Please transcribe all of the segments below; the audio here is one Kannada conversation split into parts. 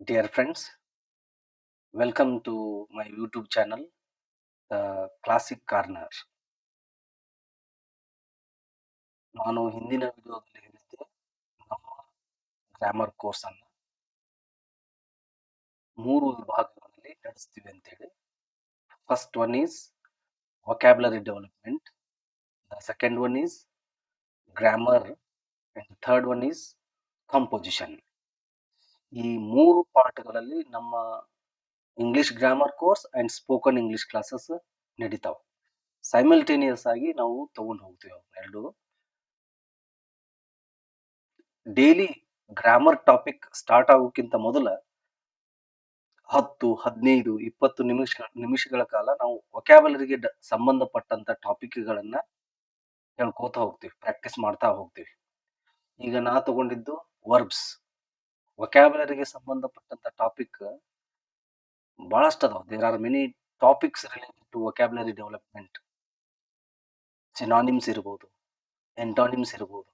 Dear friends, welcome to my YouTube channel, The Classic Corner. ನಾನು ಹಿಂದಿನ ವಿಡಿಯೋದಲ್ಲಿ ಹೇಳಿದ್ದೆ ನಮ್ಮ ಗ್ರಾಮರ್ ಕೋರ್ಸ್ ಅನ್ನು 3 ವಿಭಾಗಗಳಲ್ಲಿ ನಡೆಸ್ತೀವಿ ಅಂತೇಳಿ. First one is vocabulary development, the second one is grammar, and the third one is composition. ಈ 3 ಪಾಠಗಳಲ್ಲಿ ನಮ್ಮ English grammar course and spoken English classes ನಡೀತಾವೆ. ಸೈಮಲ್ಟೇನಿಯಸ್ ಆಗಿ ನಾವು ತಗೊಂಡು ಹೋಗ್ತೀವಿ ಎರಡು. ಡೈಲಿ ಗ್ರಾಮರ್ ಟಾಪಿಕ್ ಸ್ಟಾರ್ಟ್ ಆಗೋಕ್ಕಿಂತ ಮೊದಲ 10, 15, 20 ನಿಮಿಷಗಳ ಕಾಲ ನಾವು ವೊಕ್ಯಾಬುಲರಿಗೆ ಸಂಬಂಧಪಟ್ಟಂತ ಟಾಪಿಕ್ಗಳನ್ನ ಹೇಳ್ಕೋತಾ ಹೋಗ್ತೀವಿ, ಪ್ರಾಕ್ಟೀಸ್ ಮಾಡ್ತಾ ಹೋಗ್ತೀವಿ. ಈಗ ನಾ ತಗೊಂಡಿದ್ದು ವರ್ಬ್ಸ್. ವೊಕ್ಯಾಬುಲರಿಗೆ ಸಂಬಂಧಪಟ್ಟಂತ ಟಾಪಿಕ್ ಬಹಳಷ್ಟು ಅದಾವ. There are many topics related to vocabulary development. Synonyms ಇರ್ಬೋದು, ಎಂಟಾನಿಮ್ಸ್ ಇರ್ಬೋದು,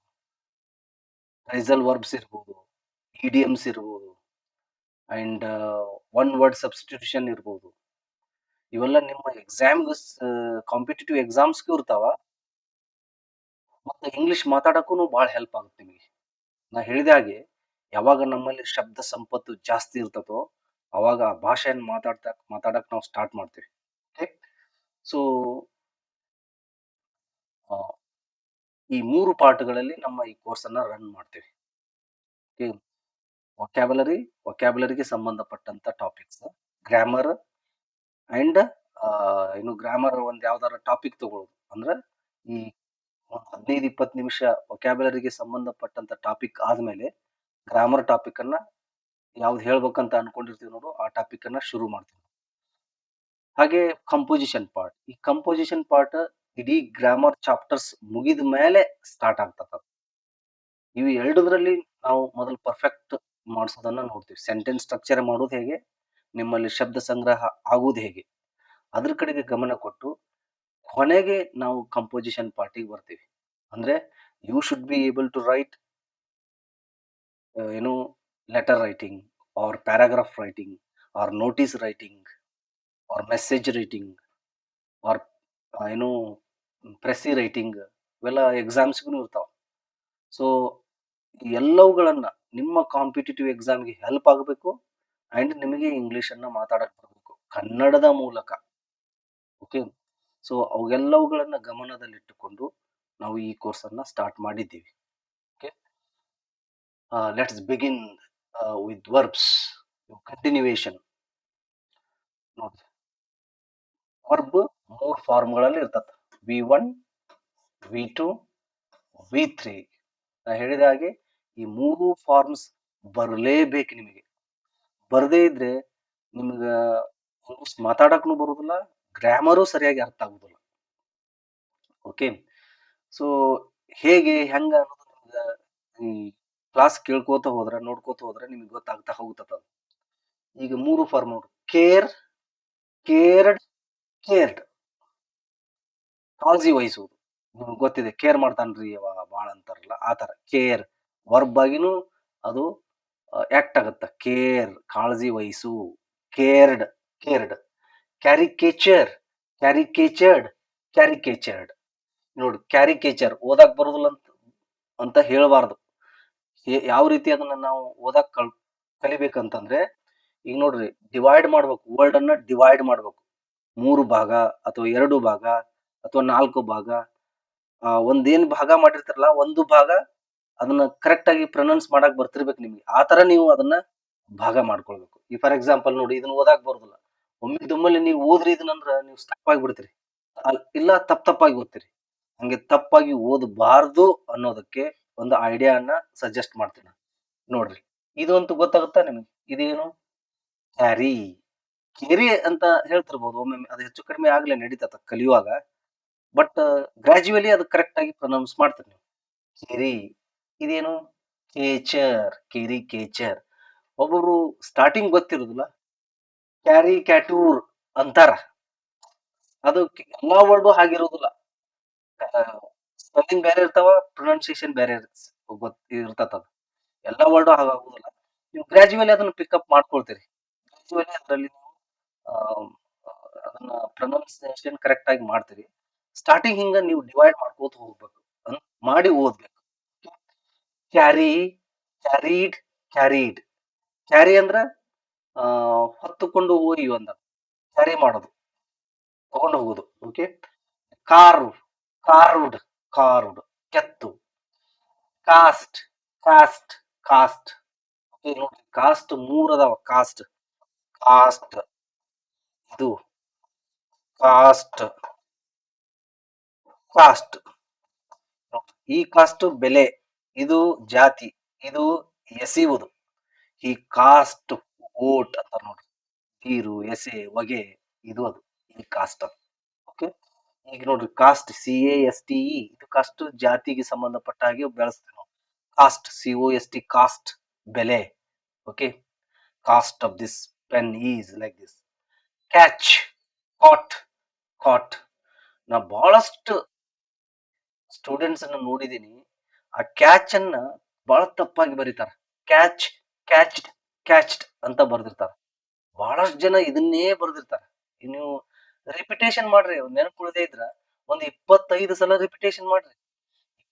ಫ್ರೇಸಲ್ ವರ್ಬ್ಸ್ ಇರ್ಬೋದು, ಇಡಿಯಮ್ಸ್ ಇರ್ಬೋದು, ಅಂಡ್ ಒನ್ ವರ್ಡ್ ಸಬ್ಸ್ಟಿಟ್ಯೂಷನ್ ಇರ್ಬೋದು. ಇವೆಲ್ಲ ನಿಮ್ಮ ಕಾಂಪಿಟೇಟಿವ್ ಎಕ್ಸಾಮ್ಸ್ಗೂ ಇರ್ತಾವ. ಮತ್ತೆ ಇಂಗ್ಲಿಷ್ ಮಾತಾಡಕ್ಕೂ ಬಹಳ ಹೆಲ್ಪ್ ಆಗುತ್ತೆ ನಿಮಗೆ. ನಾ ಹೇಳಿದ ಹಾಗೆ ಯಾವಾಗ ನಮ್ಮಲ್ಲಿ ಶಬ್ದ ಸಂಪತ್ತು ಜಾಸ್ತಿ ಇರ್ತದೋ ಅವಾಗ ಆ ಭಾಷೆಯನ್ನು ಮಾತಾಡಕ್ ನಾವು ಸ್ಟಾರ್ಟ್ ಮಾಡ್ತೀವಿ. ಓಕೆ, ಸೊ ಈ 3 ಪಾಠಗಳಲ್ಲಿ ನಮ್ಮ ಈ ಕೋರ್ಸ್ ಅನ್ನ ರನ್ ಮಾಡ್ತೀವಿ. ಓಕೆ, ವೊಕ್ಯಾಬುಲರಿಗೆ ಸಂಬಂಧಪಟ್ಟಂತ ಟಾಪಿಕ್ಸ್, ಗ್ರಾಮರ್ ಅಂಡ್ ಗ್ರಾಮರ್ ಒಂದ್ ಯಾವ್ದಾರ ಟಾಪಿಕ್ ತಗೊಳ್ಳೋದು. ಅಂದ್ರೆ ಈ 15-20 ನಿಮಿಷ ವೊಕ್ಯಾಬುಲರಿಗೆ ಸಂಬಂಧಪಟ್ಟಂತ ಟಾಪಿಕ್ ಆದ್ಮೇಲೆ ಗ್ರಾಮರ್ ಟಾಪಿಕ್ ಅನ್ನ ಯಾವ್ದು ಹೇಳ್ಬೇಕಂತ ಅನ್ಕೊಂಡಿರ್ತೀವಿ ನೋಡು, ಆ ಟಾಪಿಕ್ ಅನ್ನ ಶುರು ಮಾಡ್ತೀವಿ. ಹಾಗೆ ಕಂಪೋಸಿಷನ್ ಪಾರ್ಟ್. ಈ ಕಂಪೋಸಿಷನ್ ಪಾರ್ಟ್ ಇಡೀ ಗ್ರಾಮರ್ ಚಾಪ್ಟರ್ಸ್ ಮುಗಿದ ಮೇಲೆ ಸ್ಟಾರ್ಟ್ ಆಗ್ತದ. ಇವು ಎರಡರಲ್ಲಿ ನಾವು ಮೊದಲು ಪರ್ಫೆಕ್ಟ್ ಮಾಡಿಸೋದನ್ನ ನೋಡ್ತೀವಿ. ಸೆಂಟೆನ್ಸ್ ಸ್ಟ್ರಕ್ಚರ್ ಮಾಡೋದು ಹೇಗೆ, ನಿಮ್ಮಲ್ಲಿ ಶಬ್ದ ಸಂಗ್ರಹ ಆಗುವುದು ಹೇಗೆ, ಅದ್ರ ಕಡೆಗೆ ಗಮನ ಕೊಟ್ಟು ಕೊನೆಗೆ ನಾವು ಕಂಪೋಸಿಷನ್ ಪಾರ್ಟಿಗೆ ಬರ್ತೀವಿ. ಅಂದ್ರೆ you should be able to write letter writing or paragraph writing or notice writing or message writing or precis writing. ಇವೆಲ್ಲ ಎಕ್ಸಾಮ್ಸ್ಗೂ ಇರ್ತಾವ. ಸೊ ಎಲ್ಲವುಗಳನ್ನ ನಿಮ್ಮ ಕಾಂಪಿಟೇಟಿವ್ ಎಕ್ಸಾಮ್ಗೆ ಹೆಲ್ಪ್ ಆಗಬೇಕು ಅಂಡ್ ನಿಮಗೆ ಇಂಗ್ಲಿಷ್ ಅನ್ನ ಮಾತಾಡಕ್ ಬರಬೇಕು ಕನ್ನಡದ ಮೂಲಕ. ಓಕೆ, ಸೊ ಅವೆಲ್ಲವುಗಳನ್ನ ಗಮನದಲ್ಲಿಟ್ಟುಕೊಂಡು ನಾವು ಈ ಕೋರ್ಸ್ ಅನ್ನ ಸ್ಟಾರ್ಟ್ ಮಾಡಿದ್ದೀವಿ. Okay, let's begin with verbs continuation. ನೋಡಿ, ವರ್ಬ್ 3 ಫಾರ್ಮ್ಗಳಲ್ಲಿ ಇರ್ತದೆ: V1, V2, V3. ನಾ ಹೇಳಿದ ಹಾಗೆ ಈ 3 ಫಾರ್ಮ್ಸ್ ಬರಲೇಬೇಕು ನಿಮಗೆ. ಬರದೇ ಇದ್ರೆ ನಿಮ್ಗ ಇಂಗ್ಲಿಷ್ ಮಾತಾಡಕ್ನು ಬರುದಿಲ್ಲ, ಗ್ರಾಮರು ಸರಿಯಾಗಿ ಅರ್ಥ ಆಗುದಿಲ್ಲ. ಓಕೆ, ಸೊ ಹೆಂಗ ಅನ್ನೋದು ನಿಮ್ಗ ಈ ಕ್ಲಾಸ್ ಕೇಳ್ಕೋತ ಹೋದ್ರ, ನೋಡ್ಕೋತ ಹೋದ್ರ ನಿಮ್ಗೆ ಗೊತ್ತಾಗ್ತಾ ಹೋಗ್ತದ. ಈಗ 3 ಫಾರ್ಮ್ ನೋಡ್ರಿ: ಕೇರ್, ಕೇರ್ಡ್, ಕೇರ್ಡ್. ಕಾಳಜಿ ವಹಿಸುವುದು. ನಿಮ್ಗೆ ಗೊತ್ತಿದೆ, ಕೇರ್ ಮಾಡ್ತಾನ್ರಿ ಅವ ಬಾಳ ಅಂತಾರಲ್ಲ, ಆ ತರ ಕೇರ್ ವರ್ಬ್ ಆಗಿನೂ ಅದು ಆಕ್ಟ್ ಆಗತ್ತ. ಕೇರ್, ಕಾಳಜಿ ವಹಿಸು. Cared, cared. Caricature, caricatured, caricatured. ನೋಡಿ, ಕ್ಯಾರಿಕೇಚರ್ ಓದಾಕ್ ಬರುದಿಲ್ಲ ಅಂತ ಹೇಳಬಾರ್ದು. ಯಾವ ರೀತಿ ಅದನ್ನ ನಾವು ಓದಾಕ್ ಕಲಿಬೇಕಂತಂದ್ರೆ, ಈಗ ನೋಡ್ರಿ, ಡಿವೈಡ್ ಮಾಡ್ಬೇಕು. ವರ್ಡ್ ಅನ್ನ ಡಿವೈಡ್ ಮಾಡ್ಬೇಕು. 3 ಭಾಗ ಅಥವಾ 2 ಭಾಗ ಅಥವಾ 4 ಭಾಗ. ಒಂದೇನ್ ಭಾಗ ಮಾಡಿರ್ತಾರಲ್ಲ, ಒಂದು ಭಾಗ ಅದನ್ನ ಕರೆಕ್ಟ್ ಆಗಿ ಪ್ರೊನೌನ್ಸ್ ಮಾಡಕ್ ಬರ್ತಿರ್ಬೇಕು ನಿಮ್ಗೆ. ಆ ತರ ನೀವು ಅದನ್ನ ಭಾಗ ಮಾಡ್ಕೊಳ್ಬೇಕು. ಈ ಫಾರ್ ಎಕ್ಸಾಂಪಲ್ ನೋಡಿ, ಇದನ್ನ ಓದಾಕ್ ಬರುದಿಲ್ಲ, ಒಮ್ಮೆಲೆ ನೀವು ಓದ್ರಿ ಇದನ್ನಂದ್ರ ನೀವು ಸ್ಟಪ್ ಆಗ್ಬಿಡ್ತೀರಿ, ಇಲ್ಲ ತಪ್ಪಾಗಿ ಓದ್ತೀರಿ. ಹಂಗೆ ತಪ್ಪಾಗಿ ಓದಬಾರ್ದು ಅನ್ನೋದಕ್ಕೆ ಒಂದು ಐಡಿಯಾನ ಸಜೆಸ್ಟ್ ಮಾಡ್ತೀನಿ. ನೋಡ್ರಿ, ಇದು ಅಂತೂ ಗೊತ್ತಾಗುತ್ತಾ ನಿಮಗೆ? ಇದೇನು? ಕ್ಯಾರಿ. ಕೇರಿ ಅಂತ ಹೇಳ್ತಿರ್ಬೋದು, ಒಮ್ಮೊಮ್ಮೆ ಅದು ಹೆಚ್ಚು ಕಡಿಮೆ ಆಗ್ಲೇ ನಡೀತದ ಕಲಿಯುವಾಗ. ಬಟ್ ಗ್ರಾಜುವಲಿ ಅದು ಕರೆಕ್ಟ್ ಆಗಿ ಪ್ರೊನೌನ್ಸ್ ಮಾಡ್ತೀರಿ ನೀವು. ಕೇರಿ. ಇದೇನು? ಕೇಚರ್, ಕೇರಿ ಕೇಚರ್. ಒಬ್ಬೊಬ್ರು ಸ್ಟಾರ್ಟಿಂಗ್ ಗೊತ್ತಿರುದಿಲ್ಲ, ಕ್ಯಾರಿ ಕ್ಯಾಟೂರ್ ಅಂತಾರ. ಅದು ಎಲ್ಲಾ ವರ್ಡು ಹಾಗಿರುವುದಿಲ್ಲ. ಸ್ಪೆಲ್ಲಿಂಗ್ ಬೇರೆ ಇರ್ತಾವ, ಪ್ರೊನೌನ್ಸಿಯೇಷನ್ ಬೇರೆ ಇರ್ತದ. ಎಲ್ಲಾ ವರ್ಡು ಹಾಗಾಗುದಿಲ್ಲ. ನೀವು ಗ್ರಾಜುವಲಿ ಅದನ್ನ ಪಿಕಪ್ ಮಾಡ್ಕೊಳ್ತೀರಿ. ಗ್ರಾಜುವಲಿ ಅದರಲ್ಲಿ ನೀವು ಅದನ್ನ ಪ್ರೊನೌನ್ಸಿಯೇಷನ್ ಕರೆಕ್ಟ್ ಆಗಿ ಮಾಡ್ತೀರಿ. ಸ್ಟಾರ್ಟಿಂಗ್ ಹಿಂಗ ನೀವು ಡಿವೈಡ್ ಮಾಡ್ಕೋತ ಹೋಗ್ಬೇಕು. ಮಾಡಿ ಓದ್ಬೇಕು. Carry, carried, carried. ಕ್ಯಾರಿ ಅಂದ್ರ ಹೊತ್ತುಕೊಂಡು ಒಯ್ಯುವ ಅಂದ. ಕ್ಯಾರಿ ಮಾಡೋದು, ತಗೊಂಡು ಹೋಗುದು. ಓಕೆ. ಕಾರ್ವ್, ಕಾರ್ವ್ಡ್, ಕಾರ್ವ್ಡ್, ಕೆತ್ತು. Cost, cost, cost. ಓಕೆ ನೋಡ್ರಿ, ಕಾಸ್ಟ್ ಮೂರ್ ಅದಾವ. ಕಾಸ್ಟ್, ಕಾಸ್ಟ್, ಇದು ಕಾಸ್ಟ್, ಕಾಸ್ಟ್. ಈ ಕಾಸ್ಟ್ ಬೆಲೆ, ಇದು ಜಾತಿ, ಇದು ಎಸೆಯುವುದು. ಈ ಕಾಸ್ಟ್ ಓಟ್ ಅಂತ ನೋಡ್ರಿ. ನೀರು, ಎಸೆ, ಹೊಗೆ, ಇದು ಅದು ಈ ಕಾಸ್ಟ್ ಅಂತ. ಓಕೆ. ಈಗ ನೋಡ್ರಿ, ಕಾಸ್ಟ್ CASTE, ಇದು ಕಾಸ್ಟ್ ಜಾತಿಗೆ ಸಂಬಂಧಪಟ್ಟ ಹಾಗೆ ಬೆಳೆಸ್ತೀವಿ ನಾವು. ಕಾಸ್ಟ್ COST, ಕಾಸ್ಟ್ ಬೆಲೆ. Okay. Cost of this pen is like this. Catch, caught, caught. ನಾ ಬಹಳಷ್ಟು ಸ್ಟೂಡೆಂಟ್ಸ್ ಅನ್ನ ನೋಡಿದೀನಿ, ಆ ಕ್ಯಾಚ್ ಅನ್ನ ಬಹಳ ತಪ್ಪಾಗಿ ಬರೀತಾರ. ಕ್ಯಾಚ್, ಕ್ಯಾಚ್ಡ್, ಕ್ಯಾಚ್ಡ್ ಅಂತ ಬರ್ದಿರ್ತಾರ. ಬಹಳಷ್ಟು ಜನ ಇದನ್ನೇ ಬರ್ದಿರ್ತಾರ. ನೀವು ರಿಪಿಟೇಷನ್ ಮಾಡ್ರಿ, ನೆನಪುಳದೇ ಇದ್ರ ಒಂದ್ 25 ಸಲ ರಿಪಿಟೇಷನ್ ಮಾಡ್ರಿ.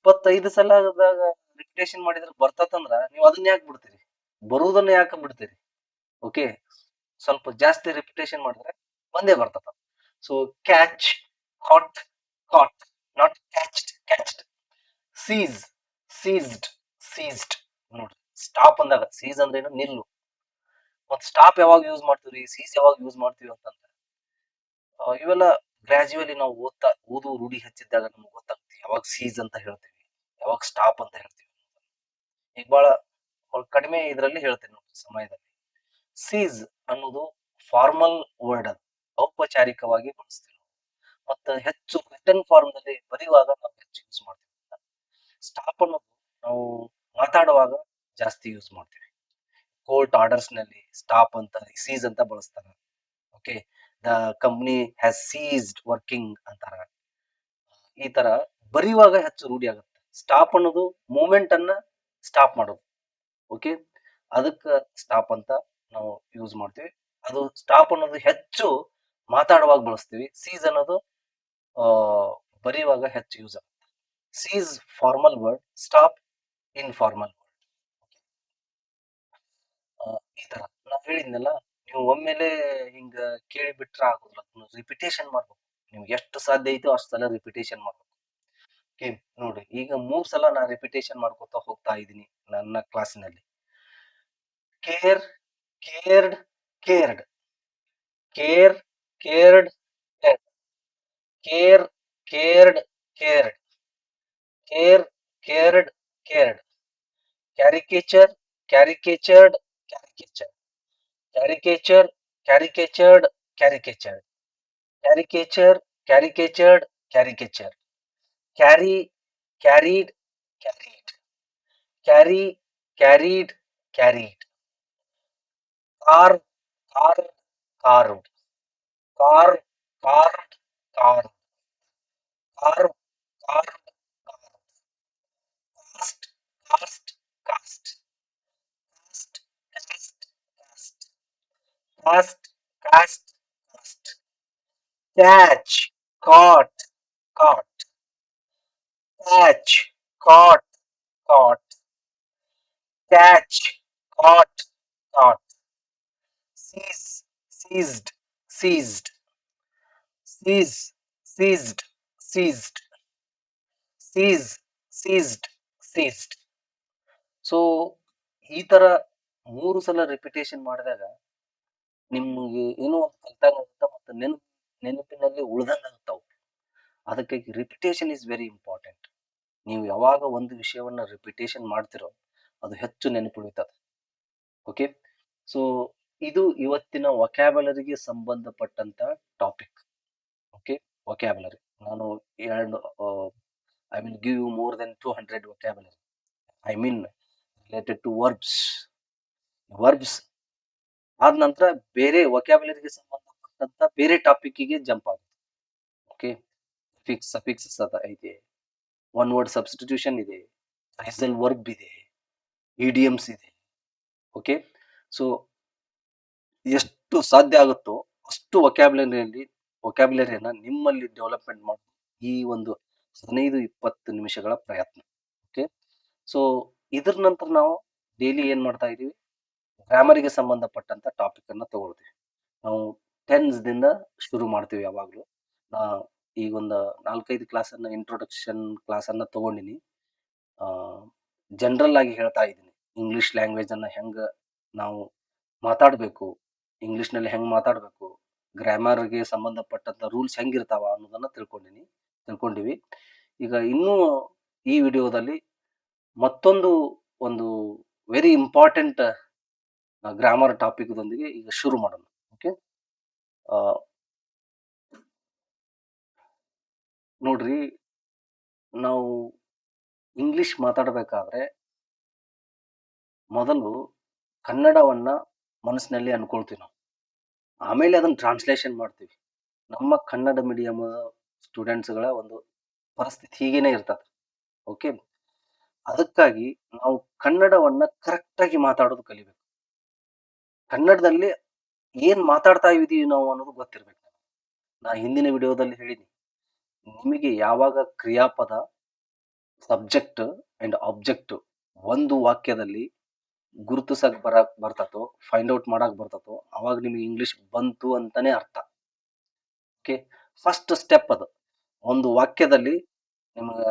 25 ಸಲ ರಿಪಿಟೇಷನ್ ಮಾಡಿದ್ರೆ ಬರ್ತತಂದ್ರ ನೀವು ಅದನ್ನ ಯಾಕೆ ಬಿಡ್ತೀರಿ? ಬರುವುದನ್ನ ಯಾಕೆ ಬಿಡ್ತೀರಿ? ಓಕೆ. ಸ್ವಲ್ಪ ಜಾಸ್ತಿ ರಿಪಿಟೇಷನ್ ಮಾಡಿದ್ರೆ ಒಂದೇ ಬರ್ತದ. So catch, caught, caught, not catched, catched. Cease, ceased, ceased. ನೋಡ್ರಿ, ಸ್ಟಾಪ್ ಅಂದಾಗ ಸೀಸ್ ಅಂದ್ರೆ ಏನು? ನಿಲ್ಲು. ಮತ್ ಸ್ಟಾಪ್ ಯಾವಾಗ ಯೂಸ್ ಮಾಡ್ತೀವಿ, ಸೀಸ್ ಯಾವಾಗ ಯೂಸ್ ಮಾಡ್ತೀವಿ ಅಂತಂದ್ರೆ ಇವೆಲ್ಲ ಗ್ರಾಜುವಲಿ ನಾವು ಓದು ರೂಢಿ ಹಚ್ಚಿದ್ದಾಗ ನಮ್ಗೆ ಗೊತ್ತಾಗ್ತೀವಿ. ಯಾವಾಗ ಸೀಸ್ ಅಂತ ಹೇಳ್ತೀವಿ, ಯಾವಾಗ ಸ್ಟಾಪ್ ಅಂತ ಹೇಳ್ತೀವಿ. ಈಗ ಬಹಳ ಕಡಿಮೆ ಇದರಲ್ಲಿ ಹೇಳ್ತೀನಿ ನೋಡಿ ಸಮಯದಲ್ಲಿ. ಸೀಸ್ ಅನ್ನೋದು ಫಾರ್ಮಲ್ ವರ್ಡ್, ಅದು ಔಪಚಾರಿಕವಾಗಿ ಬಳಸ್ತೀವಿ. ಮತ್ತೆ ಹೆಚ್ಚು ರಿಟರ್ನ್ ಫಾರ್ಮ್ ನಲ್ಲಿ ಬರೆಯುವಾಗ ನಾವು ಹೆಚ್ಚು ಯೂಸ್ ಮಾಡ್ತೀವಿ. ಸ್ಟಾಪ್ ಅನ್ನೋದು ನಾವು ಮಾತಾಡುವಾಗ ಜಾಸ್ತಿ ಯೂಸ್ ಮಾಡ್ತೀವಿ. ಕೋರ್ಟ್ ಆರ್ಡರ್ಸ್ ನಲ್ಲಿ ಸ್ಟಾಪ್ ಅಂತ, ಸೀಸ್ ಅಂತ ಬಳಸ್ತಾರೆ. Okay. The company has ceased working ಅಂತಾರ. ಈ ತರ ಬರೆಯುವಾಗ ಹೆಚ್ಚು ರೂಢಿ ಆಗುತ್ತೆ. ಸ್ಟಾಪ್ ಅನ್ನೋದು ಮೂಮೆಂಟ್ ಅನ್ನ ಸ್ಟಾಪ್ ಮಾಡೋದು. ಓಕೆ. ಅದಕ್ಕ ಸ್ಟಾಪ್ ಅಂತ ನಾವು ಯೂಸ್ ಮಾಡ್ತೀವಿ. ಅದು ಸ್ಟಾಪ್ ಅನ್ನೋದು ಹೆಚ್ಚು ಮಾತಾಡುವಾಗ ಬಳಸ್ತೀವಿ. ಸೀಸ್ ಅನ್ನೋದು ಬರೆಯುವಾಗ ಹೆಚ್ಚು ಯೂಸ್ ಆಗುತ್ತೆ. Sees formal word, stop informal word. ಈ ತರ ನಾವ್ ಹೇಳಿದ್ನಲ್ಲ, ನೀವು ಒಮ್ಮೆಲೆ ಹಿಂಗ ಕೇಳಿ ಬಿಟ್ರ ಆಗುದಿಲ್ಲ. ರಿಪಿಟೇಷನ್ ಮಾಡ್ಬೇಕು. ನಿಮ್ಗೆ ಎಷ್ಟು ಸಾಧ್ಯ ಐತೋ ಅಷ್ಟು ಸಲ ರಿಪಿಟೇಷನ್ ಮಾಡ್ಬೇಕು. ಓಕೆ. ನೋಡಿ, ಈಗ 3 ಸಲ ನಾ ರಿಪಿಟೇಷನ್ ಮಾಡ್ಕೊತಾ ಹೋಗ್ತಾ ಇದ್ದೀನಿ ನನ್ನ ಕ್ಲಾಸಿನಲ್ಲಿ. Care, cared, cared, care, cared, care, cared, cared, care, cared, cared. Caricature, caricatured, caricature, caricature, caricatured, caricature, caricature, caricatured, caricature, carry, carried, carried, carry, carried, carried, carve, carve, carved, carve, carved, carve, carve, carved, carve, cost, cost, cost, cost, cost, cost, cost, cost, cost, catch, caught, caught, catch, caught, caught, catch, caught, caught, seize, seized, seized, seize, seized, seized, seize, seized, seized. So ಈ ತರ 3 ಸಲ ರಿಪಿಟೇಷನ್ ಮಾಡಿದಾಗ ನಿಮ್ಗೆ ಏನೋ ಒಂದು ಕಲ್ತಾಗುತ್ತೆ, ಮತ್ತೆ ನೆನಪಿನಲ್ಲಿ ಉಳ್ದಂಗಾಗ್ತಾವ. ಅದಕ್ಕಾಗಿ ರಿಪಿಟೇಷನ್ ಇಸ್ ವೆರಿ ಇಂಪಾರ್ಟೆಂಟ್. ನೀವು ಯಾವಾಗ ಒಂದು ವಿಷಯವನ್ನ ರಿಪಿಟೇಷನ್ ಮಾಡ್ತಿರೋ ಅದು ಹೆಚ್ಚು ನೆನಪುಳಿತದೆ. ಓಕೆ. ಸೊ ಇದು ಇವತ್ತಿನ ವೊಕ್ಯಾಬುಲರಿಗೆ ಸಂಬಂಧಪಟ್ಟಂತ ಟಾಪಿಕ್. ಓಕೆ. ವೊಕ್ಯಾಬುಲರಿ ನಾನು ಎರಡು I will give you more than 200 vocabulary. I mean related to verbs. Verbs ಆದ ನಂತರ ಬೇರೆ ವೊಕ್ಯಾಬುಲರಿಗೆ ಸಂಬಂಧಪಟ್ಟಂತ ಬೇರೆ ಟಾಪಿಕ್ಗೆ ಜಂಪ್ ಆಗುತ್ತೆ. ಓಕೆ. ಸಫಿಕ್ಸ್ ಐತೆ, ಒನ್ ವರ್ಡ್ ಸಬ್ಸ್ಟಿಟ್ಯೂಷನ್ ಇದೆ, ಫ್ರೇಸಲ್ ವರ್ಬ್ ಇದೆ, ಇಡಿಯಮ್ಸ್ ಇದೆ. ಓಕೆ. ಸೊ ಎಷ್ಟು ಸಾಧ್ಯ ಆಗುತ್ತೋ ಅಷ್ಟು ವೊಕ್ಯಾಬ್ಯುಲರಿಯನ್ನ ನಿಮ್ಮಲ್ಲಿ ಡೆವಲಪ್‌ಮೆಂಟ್ ಮಾಡಿ ಈ ಒಂದು 15-20 ನಿಮಿಷಗಳ ಪ್ರಯತ್ನ. ಓಕೆ. ಸೊ ಇದ್ರ ನಂತರ ನಾವು ಡೈಲಿ ಏನ್ ಮಾಡ್ತಾ ಇದೀವಿ, ಗ್ರಾಮರ್‌ಗೆ ಸಂಬಂಧಪಟ್ಟಂತ ಟಾಪಿಕ್ ಅನ್ನ ತಗೊಳ್ತೀವಿ. ನಾವು ಟೆನ್ಸ್‌ದಿಂದ ಶುರು ಮಾಡ್ತೀವಿ ಯಾವಾಗ್ಲೂ. ನಾ ಈಗೊಂದು 4-5 ಕ್ಲಾಸನ್ನ ಇಂಟ್ರೊಡಕ್ಷನ್ ಕ್ಲಾಸನ್ನ ತಗೊಂಡಿನಿ. ಆ ಜನರಲ್ ಆಗಿ ಹೇಳ್ತಾ ಇದ್ದೀನಿ. ಇಂಗ್ಲಿಷ್ ಲ್ಯಾಂಗ್ವೇಜ್ ಅನ್ನ ಹೆಂಗ ನಾವು ಮಾತಾಡ್ಬೇಕು, ಇಂಗ್ಲಿಷ್‌ನಲ್ಲಿ ಹೆಂಗ್ ಮಾತಾಡ್ಬೇಕು, ಗ್ರಾಮರ್‌ಗೆ ಸಂಬಂಧಪಟ್ಟಂತ ರೂಲ್ಸ್ ಹೆಂಗಿರ್ತಾವ ಅನ್ನೋದನ್ನ ತಿಳ್ಕೊಂಡಿವಿ. ಈಗ ಇನ್ನೂ ಈ ವಿಡಿಯೋದಲ್ಲಿ ಮತ್ತೊಂದು ಒಂದು ವೆರಿ ಇಂಪಾರ್ಟೆಂಟ್ ಗ್ರಾಮರ್ ಟಾಪಿಕ್‌ದೊಂದಿಗೆ ಈಗ ಶುರು ಮಾಡೋಣ. ಓಕೆ. ಆ ನೋಡ್ರಿ, ನಾವು ಇಂಗ್ಲಿಷ್ ಮಾತಾಡ್ಬೇಕಾದ್ರೆ ಮೊದಲು ಕನ್ನಡವನ್ನ ಮನಸ್ಸಿನಲ್ಲಿ ಅನ್ಕೊಳ್ತೀವಿ ನಾವು. ಆಮೇಲೆ ಅದನ್ನ ಟ್ರಾನ್ಸ್ಲೇಷನ್ ಮಾಡ್ತೀವಿ. ನಮ್ಮ ಕನ್ನಡ ಮೀಡಿಯಂ ಸ್ಟೂಡೆಂಟ್ಸ್‌ಗಳ ಒಂದು ಪರಿಸ್ಥಿತಿ ಹೀಗೇನೆ ಇರ್ತದೆ. ಓಕೆ. ಅದಕ್ಕಾಗಿ ನಾವು ಕನ್ನಡವನ್ನ ಕರೆಕ್ಟ್ ಆಗಿ ಮಾತಾಡೋದು ಕಲಿಬೇಕು. ಕನ್ನಡದಲ್ಲಿ ಏನ್ ಮಾತಾಡ್ತಾ ಇದೀವಿ ನಾವು ಅನ್ನೋದು ಗೊತ್ತಿರ್ಬೇಕು. ನಾ ಹಿಂದಿನ ವಿಡಿಯೋದಲ್ಲಿ ಹೇಳಿನಿ. ನಿಮಗೆ ಯಾವಾಗ ಕ್ರಿಯಾಪದ, ಸಬ್ಜೆಕ್ಟ್ ಅಂಡ್ ಆಬ್ಜೆಕ್ಟ್ ಒಂದು ವಾಕ್ಯದಲ್ಲಿ ಗುರುತಿಸಕ್ ಬರ್ತತೋ, ಫೈಂಡ್ ಔಟ್ ಮಾಡಕ್ ಬರ್ತತೋ, ಅವಾಗ ನಿಮಗೆ ಇಂಗ್ಲಿಷ್ ಬಂತು ಅಂತಾನೆ ಅರ್ಥ. ಓಕೆ. ಫಸ್ಟ್ ಸ್ಟೆಪ್ ಅದು. ಒಂದು ವಾಕ್ಯದಲ್ಲಿ ನಿಮ್ಗ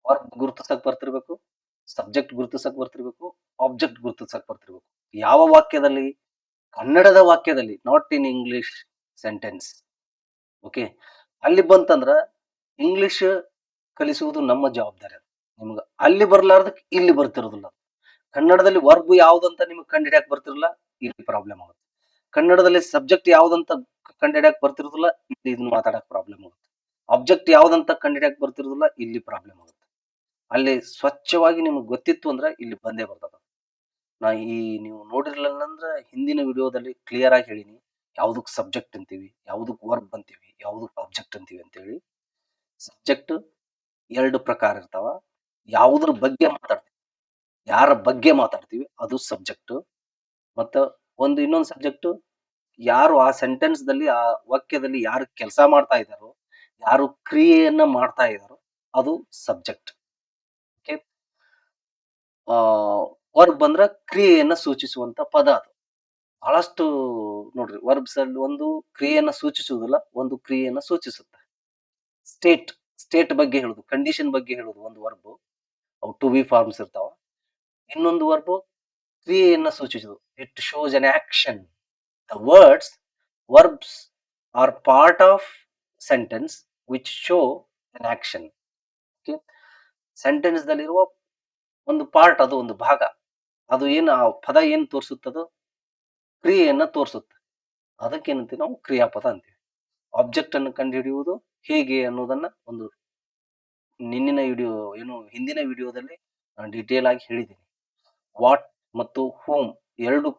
ವರ್ಬ್ ಗುರುತಿಸಕ್ ಬರ್ತಿರ್ಬೇಕು, ಸಬ್ಜೆಕ್ಟ್ ಗುರುತಿಸಕ್ ಬರ್ತಿರ್ಬೇಕು, ಆಬ್ಜೆಕ್ಟ್ ಗುರುತಿಸಕ್ ಬರ್ತಿರ್ಬೇಕು. ಯಾವ ವಾಕ್ಯದಲ್ಲಿ? ಕನ್ನಡದ ವಾಕ್ಯದಲ್ಲಿ, not in English sentence. Okay. ಅಲ್ಲಿ ಬಂತಂದ್ರ ಇಂಗ್ಲಿಷ್ ಕಲಿಸುವುದು ನಮ್ಮ ಜವಾಬ್ದಾರಿ ಅದು. ನಿಮ್ಗ ಅಲ್ಲಿ ಬರ್ಲಾರ್ದಕ್ ಇಲ್ಲಿ ಬರ್ತಿರೋದಿಲ್ಲ. ಕನ್ನಡದಲ್ಲಿ ವರ್ಬ್ ಯಾವ್ದಂತ ನಿಮ್ಗೆ ಕಂಡಿಡ್ಯಾಕ್ ಬರ್ತಿರಲ್ಲ, ಇಲ್ಲಿ ಪ್ರಾಬ್ಲಮ್ ಆಗುತ್ತೆ. ಕನ್ನಡದಲ್ಲಿ ಸಬ್ಜೆಕ್ಟ್ ಯಾವ್ದಂತ ಕಂಡಿಡ್ಯಾಕ್ ಬರ್ತಿರೋದಿಲ್ಲ, ಇಲ್ಲಿ ಇದನ್ನ ಮಾತಾಡಕ್ ಪ್ರಾಬ್ಲಮ್ ಆಗುತ್ತೆ. ಆಬ್ಜೆಕ್ಟ್ ಯಾವ್ದಂತ ಕಂಡಿಡ್ಯಾಕ್ ಬರ್ತಿರೋದಿಲ್ಲ, ಇಲ್ಲಿ ಪ್ರಾಬ್ಲಮ್ ಆಗುತ್ತೆ. ಅಲ್ಲಿ ಸ್ವಚ್ಛವಾಗಿ ನಿಮ್ಗೆ ಗೊತ್ತಿತ್ತು ಅಂದ್ರೆ ಇಲ್ಲಿ ಬಂದೇ ಬರ್ತದ. ನಾ ನೀವು ನೋಡಿರ್ಲಿಲ್ಲ ಹಿಂದಿನ ವಿಡಿಯೋದಲ್ಲಿ ಕ್ಲಿಯರ್ ಆಗಿ ಹೇಳಿನಿ. ಯಾವ್ದಕ್ ಸಬ್ಜೆಕ್ಟ್ ಅಂತೀವಿ, ಯಾವ್ದಕ್ ವರ್ಬ್ ಅಂತೀವಿ, ಯಾವ್ದಕ್ ಆಬ್ಜೆಕ್ಟ್ ಅಂತೀವಿ ಅಂತೇಳಿ. ಸಬ್ಜೆಕ್ಟ್ 2 ಪ್ರಕಾರ ಇರ್ತಾವ. ಯಾವುದ್ರ ಬಗ್ಗೆ ಮಾತಾಡ್ತೀವಿ, ಯಾರ ಬಗ್ಗೆ ಮಾತಾಡ್ತೀವಿ ಅದು ಸಬ್ಜೆಕ್ಟ್. ಮತ್ತ ಇನ್ನೊಂದು ಸಬ್ಜೆಕ್ಟ್, ಯಾರು ಆ ಸೆಂಟೆನ್ಸ್‌ದಲ್ಲಿ ಆ ವಾಕ್ಯದಲ್ಲಿ ಯಾರು ಕೆಲಸ ಮಾಡ್ತಾ ಇದ್ದಾರೋ, ಯಾರು ಕ್ರಿಯೆಯನ್ನ ಮಾಡ್ತಾ ಇದ್ದಾರೋ ಅದು ಸಬ್ಜೆಕ್ಟ್. ಓಕೆ. ಆ ವರ್ಬ್ ಅಂದ್ರ ಕ್ರಿಯೆಯನ್ನ ಸೂಚಿಸುವಂತ ಪದ ಅದು. ಬಹಳಷ್ಟು ನೋಡ್ರಿ, ವರ್ಬ್ಸ್ ಅಲ್ಲಿ ಒಂದು ಕ್ರಿಯೆಯನ್ನ ಸೂಚಿಸುವುದಿಲ್ಲ, ಒಂದು ಕ್ರಿಯೆಯನ್ನ ಸೂಚಿಸುತ್ತೆ. ಸ್ಟೇಟ್ ಸ್ಟೇಟ್ ಬಗ್ಗೆ ಹೇಳುದು, ಕಂಡೀಷನ್ ಬಗ್ಗೆ ಹೇಳುದು ಒಂದು ವರ್ಬ್. ಅವು ಟು ಬಿ ಫಾರ್ಮ್ಸ್ ಇರ್ತಾವ. ಇನ್ನೊಂದು ವರ್ಬ್ ಕ್ರಿಯೆಯನ್ನ ಸೂಚಿಸುದು. It shows an action. The verbs are part of sentence which show an action. Okay. Sentence ದಲ್ಲಿರುವ ಒಂದು ಪಾರ್ಟ್, ಅದು ಒಂದು ಭಾಗ. ಅದು ಏನು ಆ ಪದ ಏನ್ ತೋರಿಸುತ್ತದೋ ಕ್ರಿಯೆಯನ್ನ ತೋರಿಸುತ್ತೆ. ಅದಕ್ಕೇನಂತೀವಿ ನಾವು ಕ್ರಿಯಾಪದ ಅಂತೀವಿ. ಆಬ್ಜೆಕ್ಟ್ ಅನ್ನು ಕಂಡುಹಿಡಿಯುವುದು ಹೇಗೆ ಅನ್ನೋದನ್ನ ಒಂದು ಹಿಂದಿನ ವಿಡಿಯೋದಲ್ಲಿ ಡೀಟೇಲ್ ಆಗಿ ಹೇಳಿದ್ದೀನಿ. ವಾಟ್ ಮತ್ತು ಹೂಮ್ ಎರಡು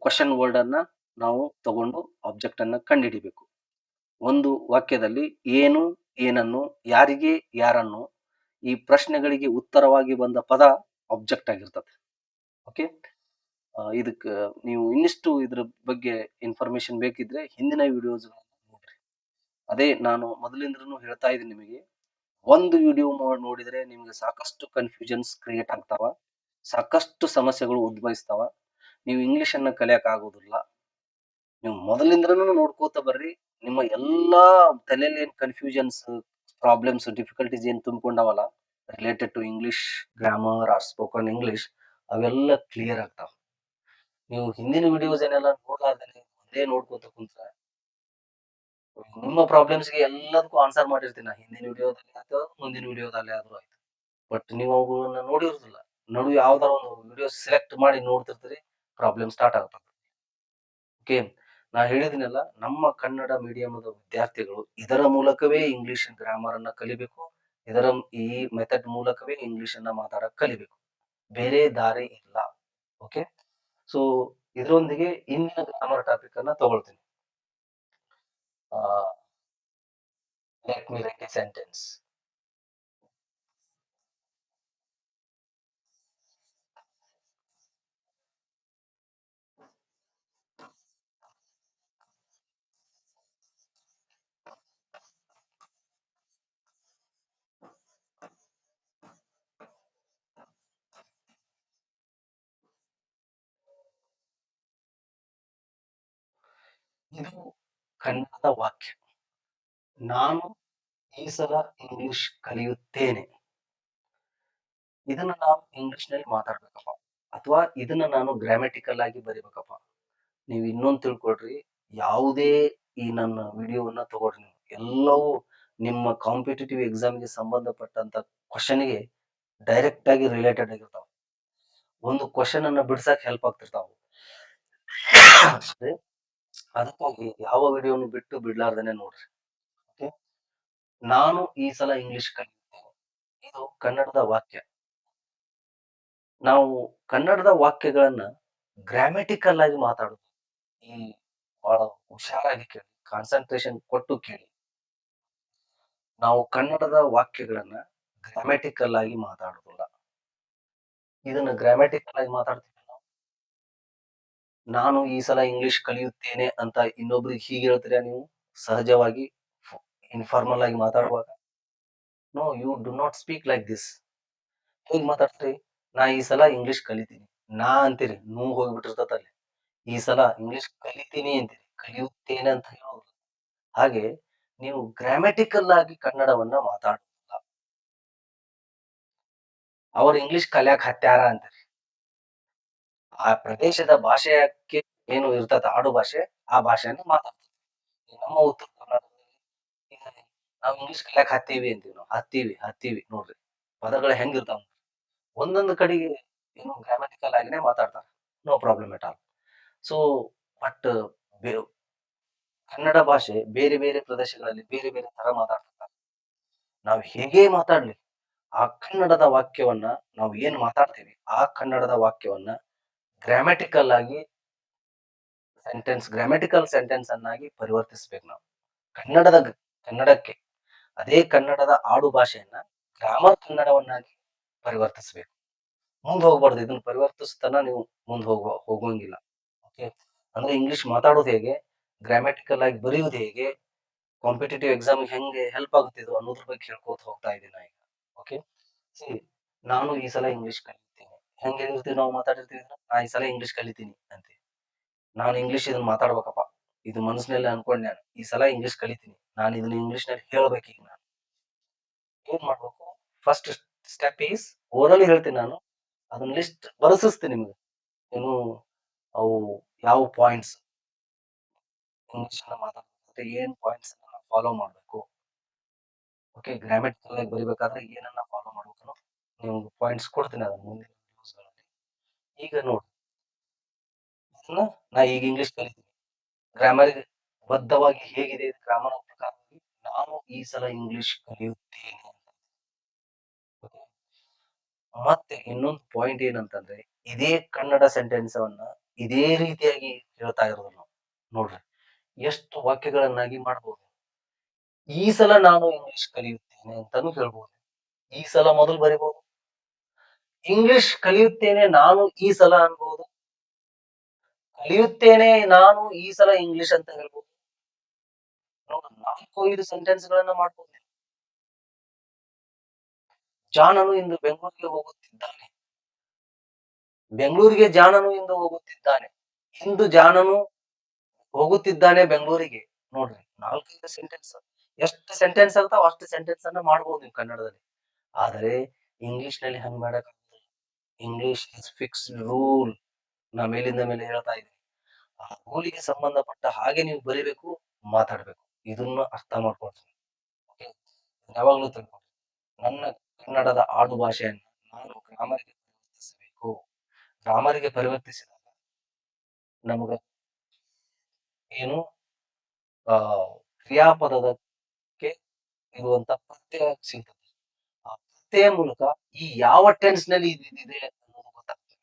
ಕ್ವೆಶ್ಚನ್ ವರ್ಡ್ ಅನ್ನ ನಾವು ತಗೊಂಡು ಆಬ್ಜೆಕ್ಟ್ ಅನ್ನ ಕಂಡುಹಿಡಿಬೇಕು. ಒಂದು ವಾಕ್ಯದಲ್ಲಿ ಏನು, ಏನನ್ನು, ಯಾರಿಗೆ, ಯಾರನ್ನು, ಈ ಪ್ರಶ್ನೆಗಳಿಗೆ ಉತ್ತರವಾಗಿ ಬಂದ ಪದ ಆಬ್ಜೆಕ್ಟ್ ಆಗಿರ್ತದೆ. ಓಕೆ. ಇದಕ್ಕೆ ನೀವು ಇನ್ನಿಷ್ಟು ಇದ್ರ ಬಗ್ಗೆ ಇನ್ಫಾರ್ಮೇಶನ್ ಬೇಕಿದ್ರೆ ಹಿಂದಿನ ವಿಡಿಯೋಸ್ ನೋಡ್ರಿ. ಅದೇ ನಾನು ಮೊದಲಿಂದನೂ ಹೇಳ್ತಾ ಇದ್ದೀನಿ ನಿಮಗೆ, ಒಂದು ವಿಡಿಯೋ ನೋಡಿದ್ರೆ ನಿಮ್ಗೆ ಸಾಕಷ್ಟು ಕನ್ಫ್ಯೂಷನ್ಸ್ ಕ್ರಿಯೇಟ್ ಆಗ್ತಾವ, ಸಾಕಷ್ಟು ಸಮಸ್ಯೆಗಳು ಉದ್ಭವಿಸ್ತಾವ. ನೀವು ಇಂಗ್ಲಿಷ್ ಅನ್ನ ಕಲಿಯಕ್ ಆಗೋದಿಲ್ಲ. ನೀವು ಮೊದಲಿಂದನೂ ನೋಡ್ಕೋತ ಬರ್ರಿ. ನಿಮ್ಮ ಎಲ್ಲಾ ತಲೆಯಲ್ಲಿ ಏನ್ ಕನ್ಫ್ಯೂಷನ್ಸ್, ಪ್ರಾಬ್ಲಮ್ಸ್, ಡಿಫಿಕಲ್ಟೀಸ್ ಏನ್ ತುಂಬಿಕೊಂಡವಲ್ಲ related to English grammar or spoken English, ಅವೆಲ್ಲ ಕ್ಲಿಯರ್ ಆಗ್ತಾವ. ನೀವು ಹಿಂದಿನ ವಿಡಿಯೋಸ್ ಏನೆಲ್ಲ ನೋಡ್ಲಾರ್ದೇನೆ ಒಂದೇ ನೋಡ್ಕೋತ ಕುಂತ್ರ ನಿಮ್ಮ ಪ್ರಾಬ್ಲಮ್ಸ್‌ಗೆ ಎಲ್ಲದಕ್ಕೂ ಆನ್ಸರ್ ಮಾಡಿರ್ತೀನಿ ನಾ. ಹಿಂದಿನ ವಿಡಿಯೋದಲ್ಲಿ ಆಯ್ತು, ಮುಂದಿನ ವಿಡಿಯೋದಲ್ಲಿ ಆದ್ರೂ ಆಯ್ತು. ಬಟ್ ನೀವು ಅವುಗಳನ್ನ ನೋಡಿರೋದಿಲ್ಲ. ನಡುವೆ ಯಾವ್ದಾರ ಒಂದು ವಿಡಿಯೋ ಸೆಲೆಕ್ಟ್ ಮಾಡಿ ನೋಡ್ತಿರ್ತೀರಿ, ಪ್ರಾಬ್ಲಮ್ ಸ್ಟಾರ್ಟ್ ಆಗ್ತದೆ. ಓಕೆ. ನಾ ಹೇಳಿದಿನಲ್ಲ, ನಮ್ಮ ಕನ್ನಡ ಮೀಡಿಯಂದ ವಿದ್ಯಾರ್ಥಿಗಳು ಇದರ ಮೂಲಕವೇ ಇಂಗ್ಲಿಷ್ ಗ್ರಾಮರ್ ಅನ್ನ ಕಲಿಬೇಕು. ಇದರ ಈ ಮೆಥಡ್ ಮೂಲಕವೇ ಇಂಗ್ಲಿಷ್ ಅನ್ನ ಮಾತಾಡಕ್ ಕಲಿಬೇಕು. ಬೇರೆ ದಾರಿ ಇಲ್ಲ. ಓಕೆ. ಸೊ ಇದರೊಂದಿಗೆ ಇಂದಿನ ಗ್ರಾಮರ್ ಟಾಪಿಕ್ ಅನ್ನ ತಗೊಳ್ತೀನಿ. Let me right A sentence. ಇದು ಕನ್ನಡದ ವಾಕ್ಯ. ನಾನು ಈ ಸಲ ಇಂಗ್ಲಿಷ್ ಕಲಿಯುತ್ತೇನೆ. ಇದನ್ನ ನಾವು ಇಂಗ್ಲಿಷ್ ನಲ್ಲಿ ಮಾತಾಡ್ಬೇಕಪ್ಪ, ಅಥವಾ ಇದನ್ನ ನಾನು ಗ್ರಾಮ್ಯಾಟಿಕಲ್ ಆಗಿ ಬರಿಬೇಕಪ್ಪ. ನೀವು ಇನ್ನೊಂದು ತಿಳ್ಕೊಳ್ರಿ, ಯಾವುದೇ ಈ ನನ್ನ ವಿಡಿಯೋವನ್ನ ತಗೊಳ್ರಿ, ನೀವು ಎಲ್ಲವೂ ನಿಮ್ಮ ಕಾಂಪಿಟೇಟಿವ್ ಎಕ್ಸಾಮ್ಗೆ ಸಂಬಂಧಪಟ್ಟಂತ ಕ್ವಶನ್ಗೆ ಡೈರೆಕ್ಟ್ ಆಗಿ ರಿಲೇಟೆಡ್ ಆಗಿರ್ತಾವ. ಒಂದು ಕ್ವಶನ್ ಅನ್ನ ಬಿಡ್ಸಕ್ ಹೆಲ್ಪ್ ಆಗ್ತಿರ್ತಾವ. ಅದಕ್ಕಾಗಿ ಯಾವ ವಿಡಿಯೋನು ಬಿಟ್ಟು ಬಿಡ್ಲಾರ್ದೇನೆ ನೋಡ್ರಿ. ಓಕೆ, ನಾನು ಈ ಸಲ ಇಂಗ್ಲಿಷ್ ಕಲಿಯುತ್ತೇನೆ. ಇದು ಕನ್ನಡದ ವಾಕ್ಯ. ನಾವು ಕನ್ನಡದ ವಾಕ್ಯಗಳನ್ನ ಗ್ರಾಮ್ಯಾಟಿಕಲ್ ಆಗಿ ಮಾತಾಡುದು. ಈ ಬಹಳ ಹುಷಾರಾಗಿ ಕೇಳಿ, ಕಾನ್ಸಂಟ್ರೇಷನ್ ಕೊಟ್ಟು ಕೇಳಿ. ನಾವು ಕನ್ನಡದ ವಾಕ್ಯಗಳನ್ನ ಗ್ರಾಮ್ಯಾಟಿಕಲ್ ಆಗಿ ಮಾತಾಡುದಿಲ್ಲ. ಇದನ್ನ ಗ್ರಾಮ್ಯಾಟಿಕಲ್ ಆಗಿ ಮಾತಾಡ್ತೀವಿ ನಾವು. ನಾನು ಈ ಸಲ ಇಂಗ್ಲಿಷ್ ಕಲಿಯುತ್ತೇನೆ ಅಂತ ಇನ್ನೊಬ್ರಿಗೆ ಹೀಗೆ ಹೇಳ್ತೀರಾ ನೀವು ಸಹಜವಾಗಿ ಇನ್ಫಾರ್ಮಲ್ ಆಗಿ ಮಾತಾಡುವಾಗ? No, you do not speak like this. ಹೇಗ್ ಮಾತಾಡ್ತೀರಿ? ನಾ ಈ ಸಲ ಇಂಗ್ಲಿಷ್ ಕಲಿತೀನಿ. ನಾ ಅಂತೀರಿ, ನೂ ಹೋಗ್ಬಿಟ್ಟಿರ್ತದಲ್ಲಿ. ಈ ಸಲ ಇಂಗ್ಲಿಷ್ ಕಲಿತೀನಿ ಅಂತೀರಿ, ಕಲಿಯುತ್ತೇನೆ ಅಂತ ಹೇಳೋದು. ಹಾಗೆ ನೀವು ಗ್ರಾಮ್ಯಾಟಿಕಲ್ ಆಗಿ ಕನ್ನಡವನ್ನ ಮಾತಾಡುದಿಲ್ಲ. ಅವ್ರು ಇಂಗ್ಲಿಷ್ ಕಲಿಯಾಕ್ ಹತ್ಯಾರ ಅಂತೀರಿ. ಆ ಪ್ರದೇಶದ ಭಾಷೆಯಕ್ಕೆ ಏನು ಇರ್ತದ ಆಡು ಭಾಷೆ, ಆ ಭಾಷೆಯನ್ನ ಮಾತಾಡ್ತೀವಿ. ನಮ್ಮ ಉತ್ತರ ಕರ್ನಾಟಕದಲ್ಲಿ ಈಗ ನಾವು ಇಂಗ್ಲಿಷ್ ಕಲಿಯಾಕ್ ಹತ್ತೀವಿ ಅಂತೀವಿ. ನಾವು ಹತ್ತೀವಿ ನೋಡ್ರಿ, ಪದಗಳು ಹೆಂಗಿರ್ತಾವ. ಒಂದೊಂದು ಕಡೆಗೆ ಏನು ಗ್ರಾಮ್ಯಾಟಿಕಲ್ ಆಗಿನೇ ಮಾತಾಡ್ತಾರೆ, no problem at all. So but Kannada ಭಾಷೆ ಬೇರೆ ಬೇರೆ ಪ್ರದೇಶಗಳಲ್ಲಿ ಬೇರೆ ಬೇರೆ ತರ ಮಾತಾಡ್ತಾರೆ. ನಾವು ಹೇಗೆ ಮಾತಾಡ್ಲಿ, ಆ ಕನ್ನಡದ ವಾಕ್ಯವನ್ನ ನಾವು ಏನ್ ಮಾತಾಡ್ತೀವಿ, ಆ ಕನ್ನಡದ ವಾಕ್ಯವನ್ನ ಗ್ರಾಮ್ಯಾಟಿಕಲ್ ಆಗಿ ಗ್ರಾಮ್ಯಾಟಿಕಲ್ ಸೆಂಟೆನ್ಸ್ ಅನ್ನಾಗಿ ಪರಿವರ್ತಿಸ್ಬೇಕು ನಾವು. ಕನ್ನಡಕ್ಕೆ ಅದೇ ಕನ್ನಡದ ಆಡು ಭಾಷೆಯನ್ನ ಗ್ರಾಮರ್ ಕನ್ನಡವನ್ನಾಗಿ ಪರಿವರ್ತಿಸ್ಬೇಕು. ಮುಂದೆ ಹೋಗ್ಬಾರ್ದು. ಇದನ್ನ ಪರಿವರ್ತಿಸ್ತಾನ ನೀವು ಮುಂದೆ ಹೋಗೋಂಗಿಲ್ಲ. ಓಕೆ, ಅಂದ್ರೆ ಇಂಗ್ಲಿಷ್ ಮಾತಾಡೋದು ಹೇಗೆ, ಗ್ರಾಮ್ಯಾಟಿಕಲ್ ಆಗಿ ಬರೆಯುವುದು ಹೇಗೆ, ಕಾಂಪಿಟೇಟಿವ್ ಎಕ್ಸಾಮ್ ಹೆಂಗೆ ಹೆಲ್ಪ್ ಆಗುತ್ತೆ ಇದು ಅನ್ನೋದ್ರ ಬಗ್ಗೆ ಹೇಳ್ಕೋತ ಹೋಗ್ತಾ ಇದ್ದೀನಿ ನಾ ಈಗ. ಓಕೆ, ನಾನು ಈ ಸಲ ಇಂಗ್ಲಿಷ್ ಕಲಿತೀನಿ. ಹೆಂಗೆ ಹೇಳಿರ್ತೀವಿ ನಾವು ಮಾತಾಡಿರ್ತೀವಿ, ನಾ ಈ ಸಲ ಇಂಗ್ಲಿಷ್ ಕಲಿತೀನಿ ಅಂತ. ನಾನು ಇಂಗ್ಲಿಷ್ ಇದನ್ನ ಮಾತಾಡ್ಬೇಕಪ್ಪ, ಇದು ಮನಸ್ಸಿನಲ್ಲಿ ಅನ್ಕೊಂಡ್ ನಾನು ಈ ಸಲ ಇಂಗ್ಲಿಷ್ ಕಲಿತೀನಿ, ನಾನು ಇದನ್ನ ಇಂಗ್ಲಿಷ್ ನಲ್ಲಿ ಹೇಳ್ಬೇಕು. ಈಗ ನಾನು ಏನ್ ಮಾಡ್ಬೇಕು? ಫಸ್ಟ್ ಸ್ಟೆಪ್ ಈಸ್ ಓರಲಿ ಹೇಳ್ತೀನಿ ನಾನು, ಅದನ್ನ ಲಿಸ್ಟ್ ಬರೆಸಿಸ್ತೀನಿ ನಿಮ್ಗೆ. ಏನು ಅವು ಯಾವ ಪಾಯಿಂಟ್ಸ್ ಇಂಗ್ಲಿಷ್ ಅನ್ನ ಮಾತಾಡ್ಬೇಕಾದ್ರೆ ಏನ್ ಪಾಯಿಂಟ್ಸ್ ಅನ್ನ ಫಾಲೋ ಮಾಡ್ಬೇಕು. ಓಕೆ, ಗ್ರಾಮ್ಯಾಟಿಕಲ್ ಆಗಿ ಬರಿಬೇಕಾದ್ರೆ ಏನನ್ನ ಫಾಲೋ ಮಾಡ್ಬೇಕು ನಿಮ್ಗೆ ಪಾಯಿಂಟ್ಸ್ ಕೊಡ್ತೀನಿ ಅದನ್ನ ಮುಂದಿನ ವಿಡಿಯೋಸ್ಗಳಲ್ಲಿ. ಈಗ ನೋಡಿ, ಇದನ್ನ ನಾ ಈಗ ಇಂಗ್ಲಿಷ್ ಕಲಿತೀನಿ, ಗ್ರಾಮರ್ ಬದ್ಧವಾಗಿ ಹೇಗಿದೆ ಗ್ರಾಮರ್ ಪ್ರಕಾರವಾಗಿ ನಾನು ಈ ಸಲ ಇಂಗ್ಲಿಷ್ ಕಲಿಯುತ್ತೇನೆ ಅಂತ. ಮತ್ತೆ ಇನ್ನೊಂದು ಪಾಯಿಂಟ್ ಏನಂತಂದ್ರೆ, ಇದೇ ಕನ್ನಡ ಸೆಂಟೆನ್ಸ್ ಅನ್ನ ಇದೇ ರೀತಿಯಾಗಿ ಹೇಳ್ತಾ ಇರೋದು ನಾವು. ನೋಡ್ರಿ, ಎಷ್ಟು ವಾಕ್ಯಗಳನ್ನಾಗಿ ಮಾಡ್ಬೋದು. ಈ ಸಲ ನಾನು ಇಂಗ್ಲಿಷ್ ಕಲಿಯುತ್ತೇನೆ ಅಂತಾನು ಹೇಳ್ಬೋದು. ಈ ಸಲ ಮೊದಲು ಬರಿಬಹುದು. ಇಂಗ್ಲಿಷ್ ಕಲಿಯುತ್ತೇನೆ ನಾನು ಈ ಸಲ ಅನ್ಬಹುದು. ಕಲಿಯುತ್ತೇನೆ ನಾನು ಈ ಸಲ ಇಂಗ್ಲಿಷ್ ಅಂತ ಹೇಳ್ಬೋದು. ನೋಡ್ರಿ, 4-5 ಸೆಂಟೆನ್ಸ್ ಗಳನ್ನ ಮಾಡ್ಬೋದು. ಜಾನನು ಇಂದು ಬೆಂಗಳೂರಿಗೆ ಹೋಗುತ್ತಿದ್ದಾನೆ. ಬೆಂಗಳೂರಿಗೆ ಜಾನನು ಇಂದು ಹೋಗುತ್ತಿದ್ದಾನೆ. ಇಂದು ಜಾನನು ಹೋಗುತ್ತಿದ್ದಾನೆ ಬೆಂಗಳೂರಿಗೆ. ನೋಡ್ರಿ, 4-5 ಸೆಂಟೆನ್ಸ್. ಎಷ್ಟು ಸೆಂಟೆನ್ಸ್ ಇರ್ತಾವ ಅಷ್ಟು ಸೆಂಟೆನ್ಸ್ ಅನ್ನ ಮಾಡ್ಬೋದು ನೀವು ಕನ್ನಡದಲ್ಲಿ. ಆದ್ರೆ ಇಂಗ್ಲಿಷ್ ನಲ್ಲಿ ಹಂಗ್ ಮಾಡಕ್ ಇಂಗ್ಲಿಷ್ ಇಸ್ ಫಿಕ್ಸ್ಡ್ ರೂಲ್. ನಾ ಮೇಲಿಂದ ಮೇಲೆ ಹೇಳ್ತಾ ಇದ್ದೀನಿ. ಆ ರೂಲಿಗೆ ಸಂಬಂಧಪಟ್ಟ ಹಾಗೆ ನೀವು ಬರಿಬೇಕು, ಮಾತಾಡ್ಬೇಕು. ಇದನ್ನ ಅರ್ಥ ಮಾಡ್ಕೊಳ್ತೀನಿ. ಓಕೆ, ಯಾವಾಗ್ಲೂ ತಿಳ್ಕೊಂಡು ನನ್ನ ಕನ್ನಡದ ಆಡು ಭಾಷೆಯನ್ನ ನಾನು ಗ್ರಾಮರಿಗೆ ಪರಿವರ್ತಿಸಬೇಕು. ಗ್ರಾಮರಿಗೆ ಪರಿವರ್ತಿಸಿದಾಗ ನಮಗ ಏನು ಆ ಕ್ರಿಯಾಪದಕ್ಕೆ ಇರುವಂತ ಪ್ರತ್ಯಯ ಸಿಗ್ತದೆ. ಆ ಪ್ರತ್ಯಯ ಮೂಲಕ ಈ ಯಾವ ಟೆನ್ಸ್ ನಲ್ಲಿ ಇದಿದೆ ಅನ್ನೋದು ಗೊತ್ತಾಗ್ತದೆ.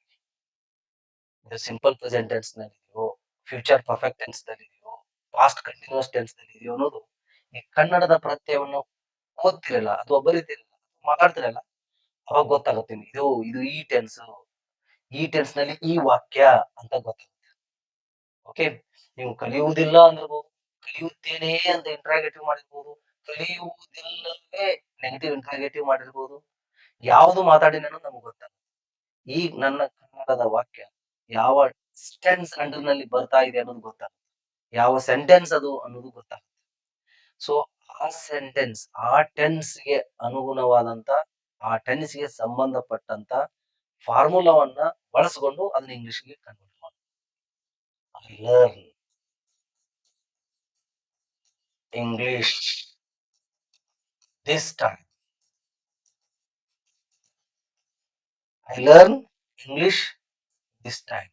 ಇದು ಸಿಂಪಲ್ ಪ್ರೆಸೆಂಟ್ ಟೆನ್ಸ್ ನಲ್ಲಿ ಇದೆಯೋ, ಫ್ಯೂಚರ್ ಪರ್ಫೆಕ್ಟ್ ಟೆನ್ಸ್ ನಲ್ಲಿ ಇದೆಯೋ, ಪಾಸ್ಟ್ ಕಂಟಿನ್ಯೂಸ್ ಟೆನ್ಸ್ ನಲ್ಲಿ ಇದೆಯೋ ಅನ್ನೋದು ಈ ಕನ್ನಡದ ಪ್ರತ್ಯಯವನ್ನು ಓದ್ತಿರಲ್ಲ ಅಥವಾ ಬರೀತಿರಲ್ಲ, ಮಾತಾಡ್ತಿರಲ್ಲ, ಅವಾಗ ಗೊತ್ತಾಗುತ್ತೆ. ಇದು ಈ ಟೆನ್ಸ್ ನಲ್ಲಿ ಈ ವಾಕ್ಯ ಅಂತ ಗೊತ್ತಾಗುತ್ತೆ. ಓಕೆ, ನೀವು ಕಲಿಯುವುದಿಲ್ಲ ಅಂದಿರ್ಬೋದು, ಕಲಿಯುತ್ತೇನೆ ಅಂತ ಇಂಟ್ರಾಗೇಟಿವ್ ಮಾಡಿರ್ಬೋದು, ಕಲಿಯುವುದಿಲ್ಲವೇ ನೆಗೆಟಿವ್ ಇಂಟ್ರಾಗೇಟಿವ್ ಮಾಡಿರ್ಬೋದು. ಯಾವುದು ಮಾತಾಡಿನ ನಮ್ಗೆ ಗೊತ್ತಾಗುತ್ತೆ. ಈಗ ನನ್ನ ಕನ್ನಡದ ವಾಕ್ಯ ಯಾವ ಟೆನ್ಸ್ ಅಂಡರ್ ನಲ್ಲಿ ಬರ್ತಾ ಇದೆ ಅನ್ನೋದು ಗೊತ್ತಾಗುತ್ತೆ. ಯಾವ ಸೆಂಟೆನ್ಸ್ ಅದು ಅನ್ನೋದು ಗೊತ್ತಾಗುತ್ತೆ. ಸೊ ಆ ಸೆಂಟೆನ್ಸ್ ಆ ಟೆನ್ಸ್ಗೆ ಅನುಗುಣವಾದಂತ ಆ ಟೆನ್ಸ್ಗೆ ಸಂಬಂಧಪಟ್ಟಂತ ಫಾರ್ಮುಲಾವನ್ನ ಬಳಸ್ಕೊಂಡು ಅದನ್ನ ಇಂಗ್ಲಿಷ್ಗೆ ಕನ್ವರ್ಟ್ ಮಾಡಿ. I learn English this time. I learn English this time.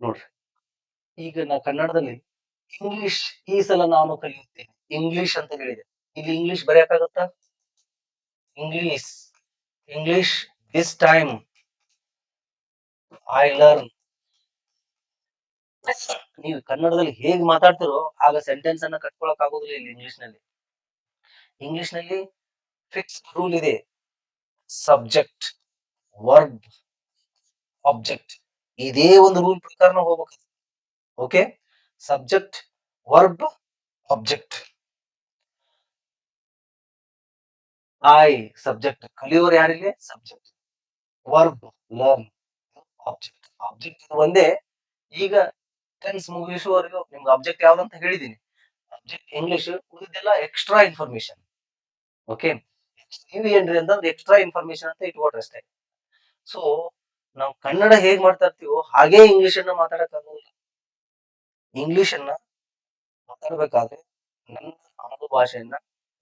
ನೋಡ್ರಿ, ಈಗ ನಾ ಕನ್ನಡದಲ್ಲಿ ಇಂಗ್ಲಿಷ್ ಈ ಸಲ ನಾನು ಕಲಿಯುತ್ತೇನೆ ಇಂಗ್ಲಿಷ್ ಅಂತ ಹೇಳಿದೆ. ಇಲ್ಲಿ ಇಂಗ್ಲಿಷ್ ಬರೆಯಕ್ಕಾಗತ್ತಾ? English English this time I learn. ನೀವು ಕನ್ನಡದಲ್ಲಿ ಹೇಗ್ ಮಾತಾಡ್ತಿರೋ ಆಗ ಸೆಂಟೆನ್ಸ್ ಅನ್ನ ಕಟ್ಕೊಳಕ್ ಆಗೋದಿಲ್ಲ. ಇಲ್ಲಿ ಇಂಗ್ಲಿಷ್ ನಲ್ಲಿ ಫಿಕ್ಸ್ ರೂಲ್ ಇದೆ. ಸಬ್ಜೆಕ್ಟ್, ವರ್ಬ್, ಆಬ್ಜೆಕ್ಟ್, ಇದೇ ಒಂದು ರೂಲ್ ಪ್ರಕಾರ ನಾವು ಹೋಗ್ಬೇಕು. Okay, subject, verb, object. I subject, ಕಲಿಯೋರು ಯಾರಿಗೆ? ಸಬ್ಜೆಕ್ಟ್. ವರ್ಬ್ ಲರ್ನ್, ಆಬ್ಜೆಕ್ಟ್ ಒಂದೇ. ಈಗ ಟೆನ್ಸ್ ಮುಗಿಸುವವರೆಗೂ ನಿಮ್ಗೆ ಆಬ್ಜೆಕ್ಟ್ ಯಾವ್ದಂತ ಹೇಳಿದೀನಿ. ಆಬ್ಜೆಕ್ಟ್ ಇಂಗ್ಲಿಷ್, ಉಳಿದೆಲ್ಲ ಎಕ್ಸ್ಟ್ರಾ ಇನ್ಫಾರ್ಮೇಶನ್. ಓಕೆ, ನೀವು ಏನ್ರಿ ಅಂತಂದ್ರೆ ಎಕ್ಸ್ಟ್ರಾ ಇನ್ಫಾರ್ಮೇಶನ್ ಅಂತ ಇಟ್ಕೊಟ್ರೆ ಅಷ್ಟೇ. ಸೊ ನಾವು ಕನ್ನಡ ಹೇಗ್ ಮಾಡ್ತಾ ಇರ್ತೀವೋ ಹಾಗೆ ಇಂಗ್ಲಿಷ್ ಅನ್ನ ಮಾತಾಡಕ್ ಆಗೋದಿಲ್ಲ. ಇಂಗ್ಲಿಷ್ ಅನ್ನ ಮಾತಾಡ್ಬೇಕಾದ್ರೆ ನನ್ನ ಆಡು ಭಾಷೆಯನ್ನ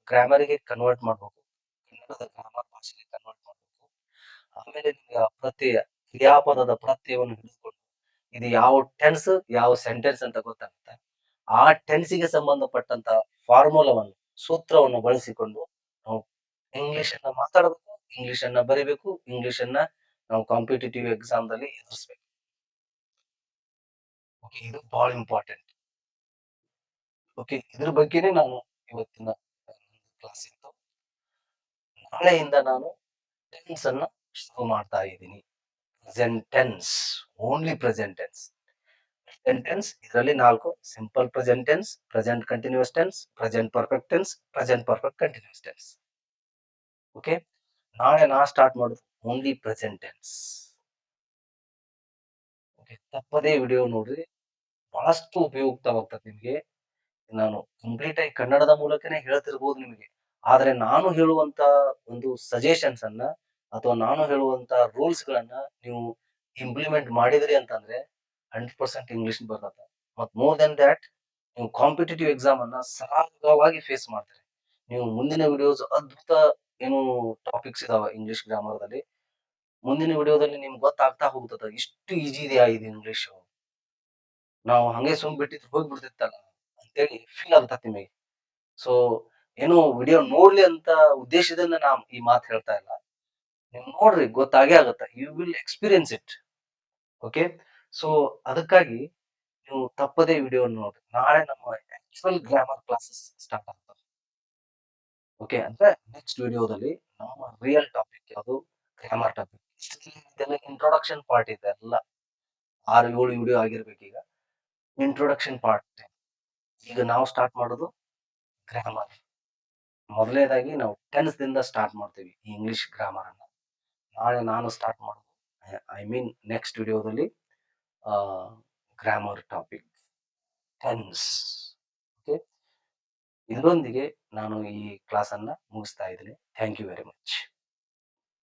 ಗ್ರಾಮರಿಗೆ ಕನ್ವರ್ಟ್ ಮಾಡ್ಬೇಕು, ಕನ್ನಡದ ಗ್ರಾಮರ್ ಭಾಷೆಗೆ ಕನ್ವರ್ಟ್ ಮಾಡ್ಬೇಕು. ಆಮೇಲೆ ನಿಮ್ಗೆ ಪ್ರತ್ಯಯ, ಕ್ರಿಯಾಪದದ ಪ್ರತ್ಯಯವನ್ನು ಹಿಡಿದುಕೊಂಡು ಇದು ಯಾವ ಟೆನ್ಸ್ ಯಾವ ಸೆಂಟೆನ್ಸ್ ಅಂತ ಗೊತ್ತಾಗುತ್ತೆ. ಆ ಟೆನ್ಸಿಗೆ ಸಂಬಂಧಪಟ್ಟಂತ ಫಾರ್ಮುಲಾವನ್ನು, ಸೂತ್ರವನ್ನು ಬಳಸಿಕೊಂಡು ನಾವು ಇಂಗ್ಲಿಷ್ ಅನ್ನ ಮಾತಾಡಬೇಕು, ಇಂಗ್ಲಿಷ್ ಅನ್ನ ಬರಿಬೇಕು, ಇಂಗ್ಲಿಷ್ ಅನ್ನ ನಾವು ಕಾಂಪಿಟೇಟಿವ್ ಎಕ್ಸಾಮ್ ದಲ್ಲಿ ಎದುರಿಸ್ಬೇಕು. ಓಕೆ, ಇದು ಬಹಳ ಇಂಪಾರ್ಟೆಂಟ್. ಓಕೆ, ಇದ್ರ ಬಗ್ಗೆನೇ ನಾನು ಇವತ್ತಿನ ಕ್ಲಾಸ್ ಇತ್ತು. ನಾಳೆಯಿಂದ ನಾನು ಟೆನ್ಸ್ ಅನ್ನ ಶುರು ಮಾಡ್ತಾ ಇದ್ದೀನಿ. Present tense, only present tense. Tense ಇದರಲ್ಲಿ 4: simple present tense, present continuous tense, present perfect tense, present perfect continuous tense. Okay, ನಾಳೆ ನಾ ಸ್ಟಾರ್ಟ್ ಮಾಡೋದು ಓನ್ಲಿ ಪ್ರೆಸೆಂಟ್ ಟೆನ್ಸ್. ಓಕೆ, ತಪ್ಪದೇ ವಿಡಿಯೋ ನೋಡ್ರಿ, ಬಹಳಷ್ಟು ಉಪಯುಕ್ತವಾಗ್ತದೆ ನಿಮ್ಗೆ. ನಾನು ಕಂಪ್ಲೀಟ್ ಆಗಿ ಕನ್ನಡದ ಮೂಲಕನೇ ಹೇಳ್ತಿರ್ಬೋದು ನಿಮಗೆ, ಆದ್ರೆ ನಾನು ಹೇಳುವಂತ ಒಂದು ಸಜೆಷನ್ಸ್ ಅನ್ನ ಅಥವಾ ನಾನು ಹೇಳುವಂತ ರೂಲ್ಸ್ ಗಳನ್ನ ನೀವು ಇಂಪ್ಲಿಮೆಂಟ್ ಮಾಡಿದ್ರಿ ಅಂತಂದ್ರೆ 100% ಇಂಗ್ಲಿಷ್ ಬರ್ತದೆ. ಮತ್ ಮೋರ್ ದೆನ್ ದ್ಯಾಟ್, ನೀವು ಕಾಂಪಿಟೇಟಿವ್ ಎಕ್ಸಾಮ್ ಅನ್ನ ಸರಾಗವಾಗಿ ಫೇಸ್ ಮಾಡ್ತೀರಿ. ನೀವು ಮುಂದಿನ ವಿಡಿಯೋಸ್ ಅದ್ಭುತ ಏನು ಟಾಪಿಕ್ಸ್ ಇದಾವ ಇಂಗ್ಲಿಷ್ ಗ್ರಾಮರ್ ದಲ್ಲಿ. ಮುಂದಿನ ವಿಡಿಯೋದಲ್ಲಿ ನಿಮ್ಗೆ ಗೊತ್ತಾಗ್ತಾ ಹೋಗ್ತದ ಇಷ್ಟು ಈಜಿ ಇದೆಯಾ ಇದು ಇಂಗ್ಲಿಷ್, ನಾವು ಹಂಗೆ ಸುಮ್ ಬಿಟ್ಟಿದ್ರೆ ಹೋಗ್ಬಿಡ್ತಿತ್ತಲ್ಲ ಅಂತೇಳಿ ಫೀಲ್ ಆಗ್ತದೆ ನಿಮಗೆ. ಸೊ ಏನು ವಿಡಿಯೋ ನೋಡ್ಲಿ ಅಂತ ಉದ್ದೇಶದಿಂದ ನಾ ಈ ಮಾತು ಹೇಳ್ತಾ ಇಲ್ಲ. ನೀವು ನೋಡ್ರಿ, ಗೊತ್ತಾಗೇ ಆಗುತ್ತೆ, you will experience it. Okay, so ಅದಕ್ಕಾಗಿ ನೀವು ತಪ್ಪದೇ ವಿಡಿಯೋ ನೋಡ್ರಿ. ನಾಳೆ ನಮ್ಮ ಆಕ್ಚುಯಲ್ ಗ್ರಾಮರ್ ಕ್ಲಾಸಸ್ ಸ್ಟಾರ್ಟ್ ಆಗ್ತವೆ. ಓಕೆ, ಅಂದ್ರೆ ನೆಕ್ಸ್ಟ್ ವಿಡಿಯೋದಲ್ಲಿ ನಮ್ಮ ರಿಯಲ್ ಟಾಪಿಕ್ ಯಾವುದು? Grammar topic. ಇದೆಲ್ಲ ಇಂಟ್ರೊಡಕ್ಷನ್ ಪಾರ್ಟ್ ಇದೆ, ಎಲ್ಲ 6-7 ವಿಡಿಯೋ ಆಗಿರ್ಬೇಕು. ಈಗ ಇಂಟ್ರೊಡಕ್ಷನ್ ಪಾರ್ಟ್. ಈಗ ನಾವು ಸ್ಟಾರ್ಟ್ ಮಾಡೋದು ಗ್ರಾಮರ್. ಮೊದಲನೇದಾಗಿ ನಾವು ಟೆನ್ಸ್ ದಿಂದ ಸ್ಟಾರ್ಟ್ ಮಾಡ್ತೀವಿ ಈ ಇಂಗ್ಲಿಷ್ ಗ್ರಾಮರ್ ಅನ್ನ. ನಾಳೆ ನಾನು ಸ್ಟಾರ್ಟ್ ಮಾಡೋದು, ಐ ಮೀನ್ ನೆಕ್ಸ್ಟ್ ವಿಡಿಯೋದಲ್ಲಿ ಗ್ರಾಮರ್ ಟಾಪಿಕ್ ಟೆನ್ಸ್. ಓಕೆ, ಇದರೊಂದಿಗೆ ನಾನು ಈ ಕ್ಲಾಸ್ ಅನ್ನ ಮುಗಿಸ್ತಾ ಇದ್ದೀನಿ. Thank you very much.